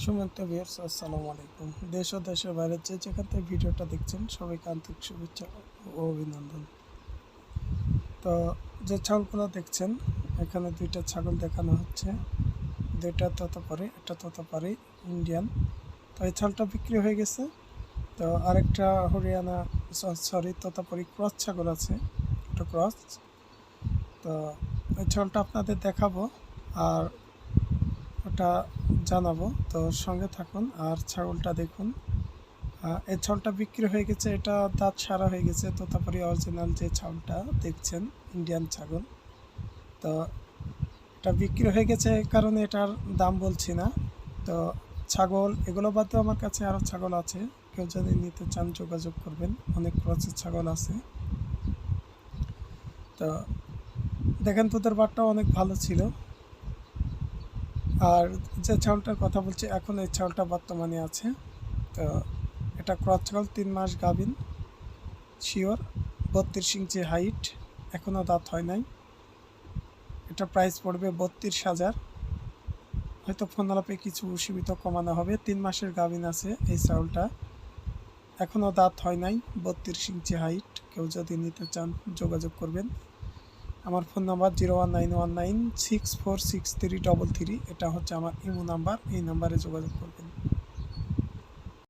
Sumanta viewers, আসসালামু আলাইকুম। দেশ ও দেশের বাইরে যে যেখান থেকে ভিডিওটা দেখছেন সবাইকে আন্তরিক শুভেচ্ছা ও অভিনন্দন। তো যে ছাগলগুলো দেখছেন, এখানে দুইটা ছাগল দেখানো হচ্ছে। দুইটা তোতাপারি, একটা তোতাপারি ইন্ডিয়ান। তো এই ছাগলটা বিক্রি হয়ে গেছে। তো আরেকটা হরিয়ানা সরি তোতাপারি ক্রস ছাগল আছে, একটা ক্রস। তো এই ছাগলটা আপনাদের দেখাবো আর ওটা জানাবো। তো সঙ্গে থাকুন আর ছাগলটা দেখুন। এই ছাগলটা বিক্রি হয়ে গেছে, এটা দাঁত সারা হয়ে গেছে। তোতাপুরি অরিজিনাল যে ছাগলটা দেখছেন, ইন্ডিয়ান ছাগল। তো এটা বিক্রি হয়ে গেছে, এই কারণে এটার দাম বলছি না। তো ছাগল এগুলো বাদেও আমার কাছে আরও ছাগল আছে, কেউ যদি নিতে চান যোগাযোগ করবেন। অনেক ক্রসের ছাগল আছে। তো দেখেন, তোদের বাটটাও অনেক ভালো ছিল। আর যে ছাগলটার কথা বলছি এখন, এই ছাগলটা বর্তমানে আছে। তো এটা ক্রস ছাগল, 3 মাস গাভিন, শিওর 32 ইঞ্চি হাইট, এখনও দাঁত হয় নাই। এটা প্রাইস পড়বে 32,000। হয়তো ফোন আলাপে কিছু সীমিত কমানো হবে। 3 মাসের গাভিন আছে এই ছাগলটা, এখনও দাঁত হয় নাই, 32 ইঞ্চি হাইট। কেউ যদি নিতে চান যোগাযোগ করবেন। আমার ফোন নাম্বার 01919646333, এটা হচ্ছে আমার ইমো নাম্বার। এই নাম্বারে যোগাযোগ করবেন।